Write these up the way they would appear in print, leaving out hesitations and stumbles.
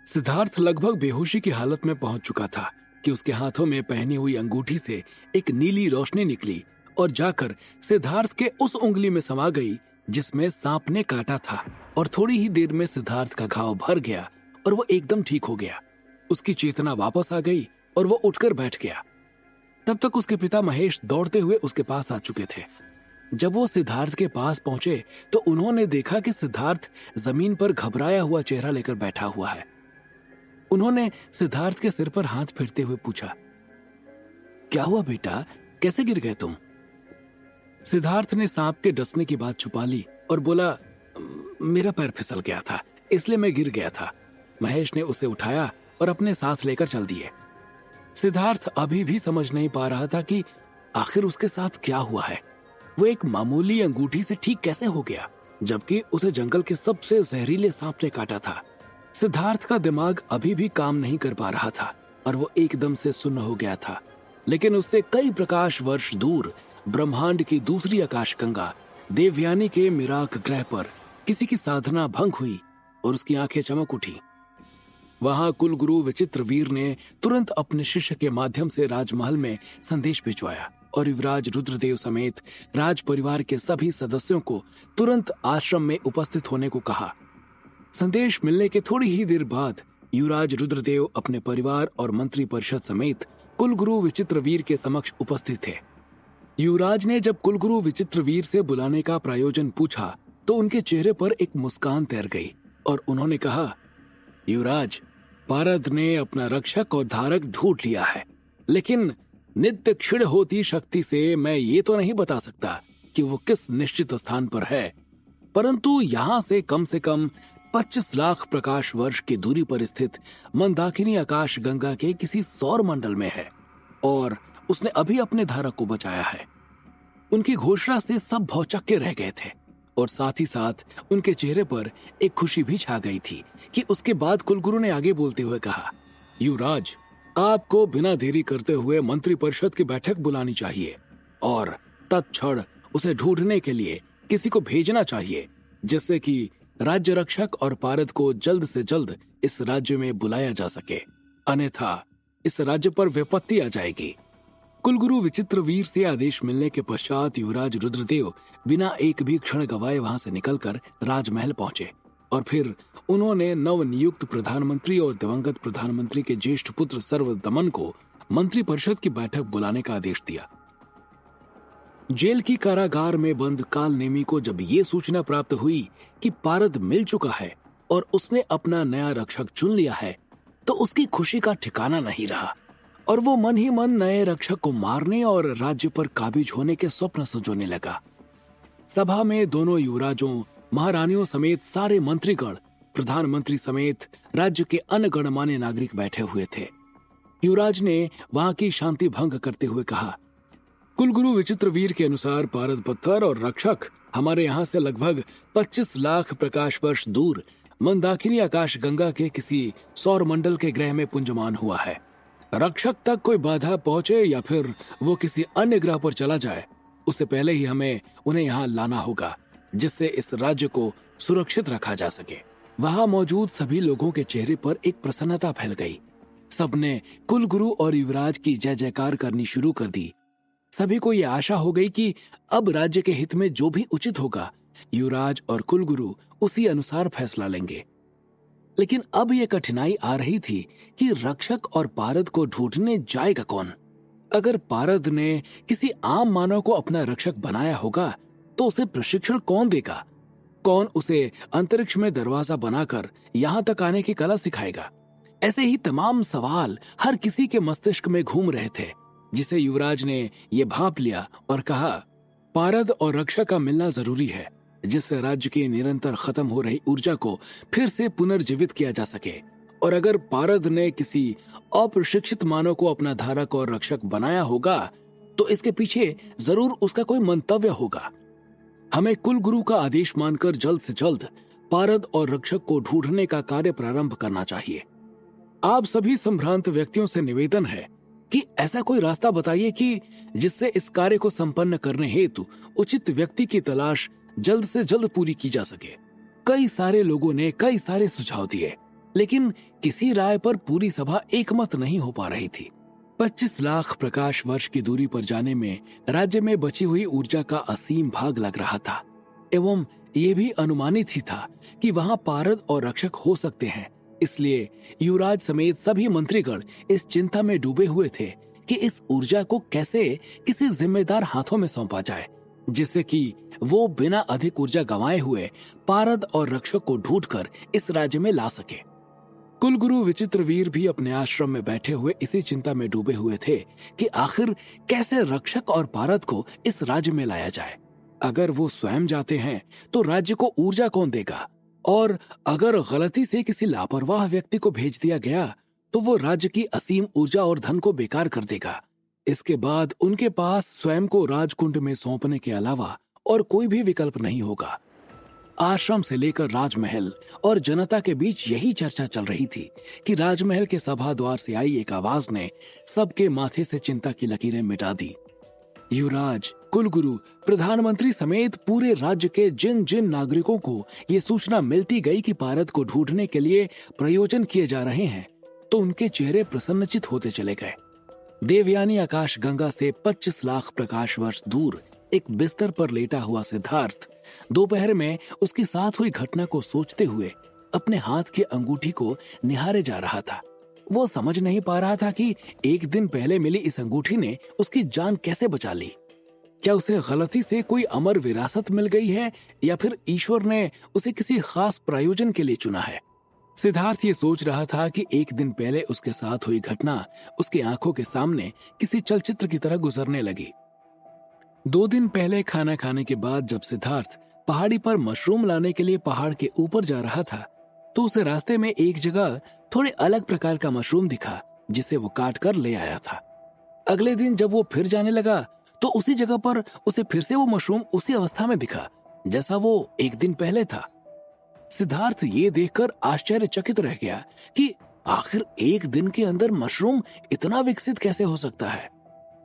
सिद्धार्थ लगभग बेहोशी की हालत में पहुंच चुका था कि उसके हाथों में पहनी हुई अंगूठी से एक नीली रोशनी निकली और जाकर सिद्धार्थ के उस उंगली में समा गई जिसमें सांप ने काटा था। और थोड़ी ही देर में सिद्धार्थ का घाव भर गया और वो एकदम ठीक हो गया। उसकी चेतना वापस आ गई और वो उठकर बैठ गया। तब तक उसके पिता महेश दौड़ते हुए उसके पास आ चुके थे। जब वो सिद्धार्थ के पास पहुंचे तो उन्होंने देखा कि सिद्धार्थ जमीन पर घबराया हुआ चेहरा लेकर बैठा हुआ है। उन्होंने सिद्धार्थ के सिर पर हाथ फेरते हुए पूछा, क्या हुआ बेटा, कैसे गिर गए तुम? सिद्धार्थ ने सांप के डसने की बात छुपा ली और बोला, मेरा पैर फिसल गया था इसलिए मैं गिर गया था। महेश ने उसे उठाया और अपने साथ लेकर चल दिए। सिद्धार्थ अभी भी समझ नहीं पा रहा था कि आखिर उसके साथ क्या हुआ है। वो एक मामूली अंगूठी से ठीक कैसे हो गया, जबकि उसे जंगल के सबसे जहरीले सांप ने काटा था। सिद्धार्थ का दिमाग अभी भी काम नहीं कर पा रहा था और वो एकदम से सुन्न हो गया था। लेकिन उससे कई प्रकाश वर्ष दूर ब्रह्मांड की दूसरी आकाशगंगा देवयानी के मिराक ग्रह पर किसी की साधना भंग हुई और उसकी आंखें चमक उठी। वहां कुलगुरु विचित्रवीर ने तुरंत अपने शिष्य के माध्यम से राजमहल में संदेश भिजवाया और युवराज रुद्रदेव समेत राज परिवार के सभी सदस्यों को तुरंत आश्रम में उपस्थित होने को कहा। संदेश मिलने के थोड़ी ही देर बाद युवराज रुद्रदेव अपने परिवार और मंत्री परिषद समेत कुलगुरु विचित्रवीर के समक्ष उपस्थित थे। युवराज ने जब कुलगुरु विचित्रवीर से बुलाने का प्रायोजन पूछा तो उनके चेहरे पर एक मुस्कान तैर गई और उन्होंने कहा, युवराज, पारद ने अपना रक्षक और धारक ढूंढ लिया है, लेकिन नित्य क्षीण होती शक्ति से मैं ये तो नहीं बता सकता कि वो किस निश्चित स्थान पर है, परंतु यहाँ से कम 25 लाख प्रकाश वर्ष की दूरी पर स्थित मंदाकिनी आकाश गंगा के किसी सौर मंडल में है और उसने अभी अपने धारक को बचाया है। उनकी घोषणा से सब भौचक्के रह गए थे और साथ ही साथ उनके चेहरे पर एक खुशी भी छा गई थी कि उसके बाद कुलगुरु ने आगे बोलते हुए कहा, युवराज, आपको बिना देरी करते हुए मंत्री परिषद की बैठक बुलानी चाहिए और तत्क्षण उसे ढूंढने के लिए किसी को भेजना चाहिए, जिससे कि राज्य रक्षक और पारद को जल्द से जल्द इस राज्य में बुलाया जा सके, अन्यथा इस राज्य पर विपत्ति आ जाएगी। कुलगुरु विचित्रवीर से आदेश मिलने के पश्चात युवराज रुद्रदेव बिना एक भी क्षण गवाए वहां से निकलकर राजमहल पहुंचे और फिर उन्होंने नवनियुक्त प्रधानमंत्री और दिवंगत प्रधानमंत्री के ज्येष्ठ पुत्र सर्वदमन को मंत्री परिषद की बैठक बुलाने का आदेश दिया। जेल की कारागार में बंद कालनेमी को जब ये सूचना प्राप्त हुई कि पारद मिल चुका है और उसने अपना नया रक्षक चुन लिया है, तो उसकी खुशी का ठिकाना नहीं रहा और वो मन ही मन नए रक्षक को मारने और राज्य पर काबिज होने के स्वप्न संजोने लगा। सभा में दोनों युवराजों, महारानियों समेत सारे मंत्रीगण, प्रधानमंत्री समेत राज्य के अन्य गणमान्य नागरिक बैठे हुए थे। युवराज ने वहां की शांति भंग करते हुए कहा, कुलगुरु विचित्रवीर के अनुसार पारद पत्थर और रक्षक हमारे यहाँ से लगभग 25 लाख प्रकाश वर्ष दूर मंदाकिनी आकाश गंगा के किसी सौर मंडल के ग्रह में पुंजमान हुआ है। रक्षक तक कोई बाधा पहुंचे या फिर वो किसी अन्य ग्रह पर चला जाए, उससे पहले ही हमें उन्हें यहाँ लाना होगा, जिससे इस राज्य को सुरक्षित रखा जा सके। वहां मौजूद सभी लोगों के चेहरे पर एक प्रसन्नता फैल गई। सबने कुलगुरु और युवराज की जय जयकार करनी शुरू कर दी। सभी को यह आशा हो गई कि अब राज्य के हित में जो भी उचित होगा, युवराज और कुलगुरु उसी अनुसार फैसला लेंगे। लेकिन अब यह कठिनाई आ रही थी कि रक्षक और पारद को ढूंढने जाएगा कौन। अगर पारद ने किसी आम मानव को अपना रक्षक बनाया होगा तो उसे प्रशिक्षण कौन देगा? कौन उसे अंतरिक्ष में दरवाजा बनाकर यहाँ तक आने की कला सिखाएगा? ऐसे ही तमाम सवाल हर किसी के मस्तिष्क में घूम रहे थे, जिसे युवराज ने यह भांप लिया और कहा, पारद और रक्षक का मिलना जरूरी है, जिससे राज्य की निरंतर खत्म हो रही ऊर्जा को फिर से पुनर्जीवित किया जा सके। और अगर पारद ने किसी अप्रशिक्षित मानव को अपना धारक और रक्षक बनाया होगा तो इसके पीछे जरूर उसका कोई मंतव्य होगा। हमें कुलगुरु का आदेश मानकर जल्द से जल्द पारद और रक्षक को ढूंढने का कार्य प्रारंभ करना चाहिए। आप सभी संभ्रांत व्यक्तियों से निवेदन है कि ऐसा कोई रास्ता बताइए कि जिससे इस कार्य को संपन्न करने हेतु उचित व्यक्ति की तलाश जल्द से जल्द पूरी की जा सके। कई सारे लोगों ने कई सारे सुझाव दिए। लेकिन किसी राय पर पूरी सभा एकमत नहीं हो पा रही थी। 25 लाख प्रकाश वर्ष की दूरी पर जाने में राज्य में बची हुई ऊर्जा का असीम भाग लग रहा था एवं ये भी अनुमानित ही था कि वहां पारद और रक्षक हो सकते हैं। इसलिए युवराज समेत सभी मंत्रीगण इस चिंता में डूबे हुए थे कि इस ऊर्जा को कैसे किसी जिम्मेदार हाथों में सौंपा जाए, जिससे कि वो बिना अधिक ऊर्जा गंवाए हुए पारद और रक्षक को ढूंढकर इस राज्य में ला सके। कुलगुरु विचित्रवीर भी अपने आश्रम में बैठे हुए इसी चिंता में डूबे हुए थे कि आखिर कैसे रक्षक और पारद को इस राज्य में लाया जाए। अगर वो स्वयं जाते हैं तो राज्य को ऊर्जा कौन देगा, और अगर गलती से किसी लापरवाह व्यक्ति को भेज दिया गया तो वो राज्य की असीम ऊर्जा और धन को बेकार कर देगा। इसके बाद उनके पास स्वयं को राजकुंड में सौंपने के अलावा और कोई भी विकल्प नहीं होगा। आश्रम से लेकर राजमहल और जनता के बीच यही चर्चा चल रही थी कि राजमहल के सभा द्वार से आई एक आवाज ने सबके माथे से चिंता की लकीरें मिटा दी। युवराज, कुलगुरु, प्रधानमंत्री समेत पूरे राज्य के जिन जिन नागरिकों को ये सूचना मिलती गई कि पारद को ढूंढने के लिए प्रयोजन किए जा रहे हैं, तो उनके चेहरे प्रसन्नचित होते चले गए। देवयानी आकाश गंगा से 25 लाख प्रकाश वर्ष दूर एक बिस्तर पर लेटा हुआ सिद्धार्थ दोपहर में उसके साथ हुई घटना को सोचते हुए अपने हाथ की अंगूठी को निहारे जा रहा था। वो समझ नहीं पा रहा था कि एक दिन पहले मिली इस अंगूठी ने उसकी जान कैसे बचा ली। क्या उसे गलती से कोई अमर विरासत मिल गई है या फिर ईश्वर ने उसे किसी खास प्रयोजन के लिए चुना है। सिद्धार्थ ये सोच रहा था कि एक दिन पहले उसके साथ हुई घटना उसकी आंखों के सामने किसी चलचित्र की तरह गुजरने लगी। 2 दिन पहले खाना खाने के बाद जब सिद्धार्थ पहाड़ी पर मशरूम लाने के लिए पहाड़ के ऊपर जा रहा था तो उसे रास्ते में एक जगह थोड़े अलग प्रकार का मशरूम दिखा, जिसे वो काट कर ले आया था। अगले दिन जब वो फिर जाने लगा तो उसी जगह पर उसे फिर से वो मशरूम उसी अवस्था में दिखा जैसा वो एक दिन पहले था। सिद्धार्थ ये देखकर आश्चर्यचकित रह गया कि आखिर एक दिन के अंदर मशरूम इतना विकसित कैसे हो सकता है।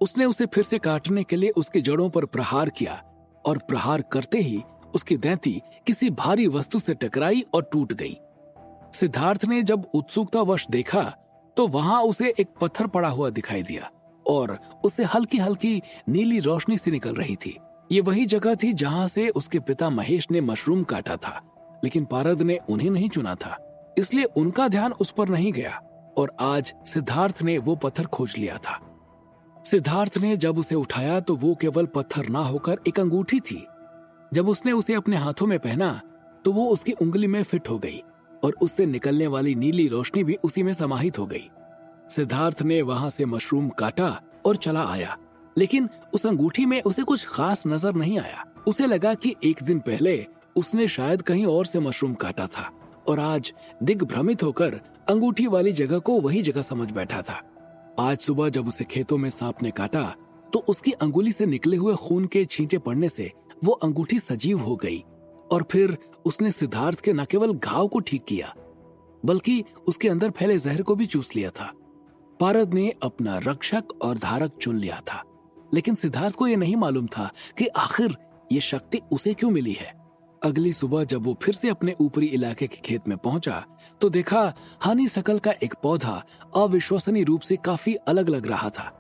उसने उसे फिर से काटने के लिए उसकी जड़ों पर प्रहार किया और प्रहार करते ही उसकी दैंती किसी भारी वस्तु से टकराई और टूट गई। सिद्धार्थ ने जब उत्सुकतावश देखा तो वहां उसे एक पत्थर पड़ा हुआ दिखाई दिया और उससे हल्की हल्की नीली रोशनी सी निकल रही थी। ये वही जगह थी जहां से उसके पिता महेश ने मशरूम काटा था, लेकिन पारद ने उन्हें नहीं चुना था, इसलिए उनका ध्यान उस पर नहीं गया और आज सिद्धार्थ ने वो पत्थर खोज लिया था। सिद्धार्थ ने जब उसे उठाया तो वो केवल पत्थर ना होकर एक अंगूठी थी। जब उसने उसे अपने हाथों में पहना तो वो उसकी उंगली में फिट हो गई और उससे निकलने वाली नीली रोशनी भी उसी में समाहित हो गई। सिद्धार्थ ने वहां से मशरूम काटा और चला आया, लेकिन उस अंगूठी में उसे कुछ खास नजर नहीं आया। उसे लगा कि एक दिन पहले उसने शायद कहीं और से मशरूम काटा था और आज दिग्भ्रमित होकर अंगूठी वाली जगह को वही जगह समझ बैठा था। आज सुबह जब उसे खेतों में सांप ने काटा तो उसकी अंगुली से निकले हुए खून के छींटे पड़ने से वो अंगूठी सजीव हो गई और फिर उसने सिद्धार्थ के न केवल घाव को ठीक किया बल्कि उसके अंदर फैले जहर को भी चूस लिया था। पारद ने अपना रक्षक और धारक चुन लिया था, लेकिन सिद्धार्थ को यह नहीं मालूम था कि आखिर ये शक्ति उसे क्यों मिली है। अगली सुबह जब वो फिर से अपने ऊपरी इलाके के खेत में पहुंचा तो देखा हनी शकल का एक पौधा अविश्वसनीय रूप से काफी अलग लग रहा था।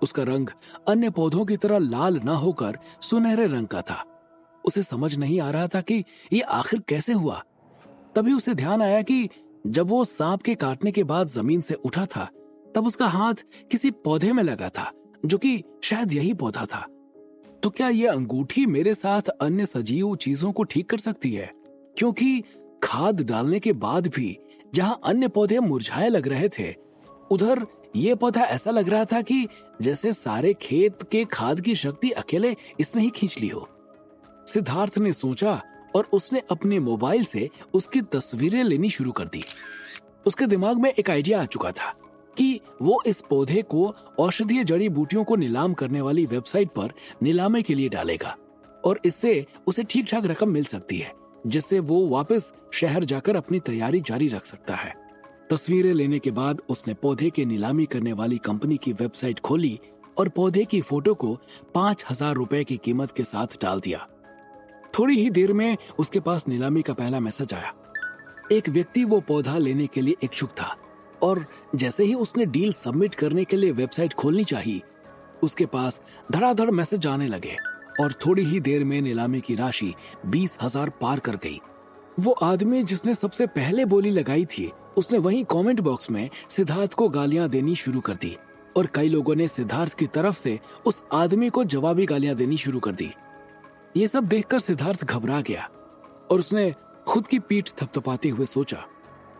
उसका रंग अन्य पौधों की तरह लाल न होकर सुनहरे रंग का था। उसे समझ नहीं आ रहा था कि ये आखिर कैसे हुआ। तभी उसे ध्यान आया कि जब वो सांप के काटने के बाद जमीन से उठा था तब उसका हाथ किसी पौधे में लगा था, जो कि शायद यही पौधा था। तो क्या ये अंगूठी मेरे साथ अन्य सजीव चीजों को ठीक कर सकती है? क्योंकि खाद डालने के बाद भी जहां अन्य पौधे मुरझाए लग रहे थे, उधर ये पौधा ऐसा लग रहा था कि जैसे सारे खेत के खाद की शक्ति अकेले इसने ही खींच ली हो। सिद्धार्थ ने सोचा और उसने अपने मोबाइल से उसकी तस्वीरें लेनी शुरू कर दी। उसके दिमाग में एक आइडिया आ चुका था कि वो इस पौधे को औषधीय जड़ी बूटियों को नीलाम करने वाली वेबसाइट पर नीलामी के लिए डालेगा और इससे उसे ठीक ठाक रकम मिल सकती है, जिससे वो वापस शहर जाकर अपनी तैयारी जारी रख सकता है। तस्वीरें लेने के बाद उसने पौधे की नीलामी करने वाली कंपनी की वेबसाइट खोली और पौधे की फोटो को 5,000 रुपए की कीमत के साथ डाल दिया। थोड़ी ही देर में उसके पास नीलामी का पहला मैसेज आया। एक व्यक्ति वो पौधा लेने के लिए इच्छुक था और जैसे ही उसने डील सबमिट करने के लिए वेबसाइट खोलनी चाहिए, उसके पास धड़ाधड़ मैसेज आने लगे और थोड़ी ही देर में नीलामी की राशि 20,000 पार कर गई। वो आदमी जिसने सबसे पहले बोली लगाई थी, उसने वहीं कमेंट बॉक्स में सिद्धार्थ को गालियां देनी शुरू कर दी और कई लोगों ने सिद्धार्थ की तरफ से उस आदमी को जवाबी गालियां देनी शुरू कर दी। ये सब देखकर सिद्धार्थ घबरा गया और उसने खुद की पीठ थपथपाते हुए सोचा,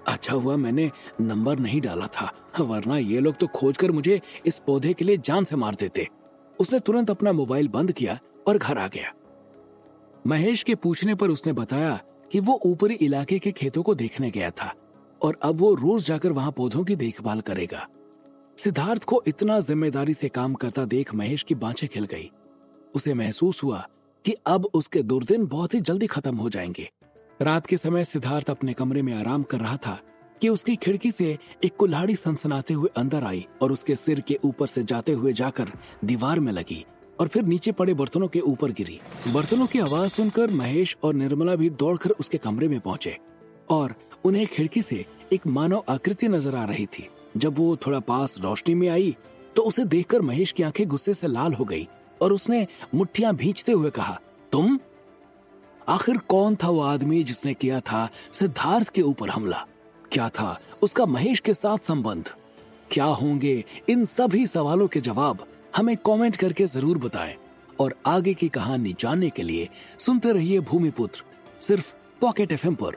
अच्छा हुआ मैंने नंबर नहीं डाला था, वरना ये लोग तो खोजकर मुझे इस पौधे के लिए जान से मार देते। उसने तुरंत अपना मोबाइल बंद किया और घर आ गया। महेश के पूछने पर उसने बताया कि वो ऊपरी इलाके के खेतों को देखने गया था और अब वो रोज जाकर वहां पौधों की देखभाल करेगा। सिद्धार्थ को इतना जिम्मेदारी से काम करता देख महेश की बाँछें खिल गई। उसे महसूस हुआ कि अब उसके दुर्दिन बहुत ही जल्दी खत्म हो जाएंगे। रात के समय सिद्धार्थ अपने कमरे में आराम कर रहा था कि उसकी खिड़की से एक कुल्हाड़ी सनसनाते हुए अंदर आई और उसके सिर के ऊपर से जाते हुए जाकर दीवार में लगी और फिर नीचे पड़े बर्तनों के ऊपर गिरी। बर्तनों की आवाज सुनकर महेश और निर्मला भी दौड़कर उसके कमरे में पहुंचे और उन्हें खिड़की से एक मानव आकृति नजर आ रही थी। जब वो थोड़ा पास रोशनी में आई तो उसे देखकर महेश की आंखें गुस्से से लाल हो गई और उसने मुट्ठियां भींचते हुए कहा, तुम? आखिर कौन था वो आदमी जिसने किया था सिद्धार्थ के ऊपर हमला? क्या था उसका महेश के साथ संबंध? क्या होंगे इन सभी सवालों के जवाब? हमें कमेंट करके जरूर बताएं और आगे की कहानी जानने के लिए सुनते रहिए भूमिपुत्र, सिर्फ पॉकेट एफएम पर।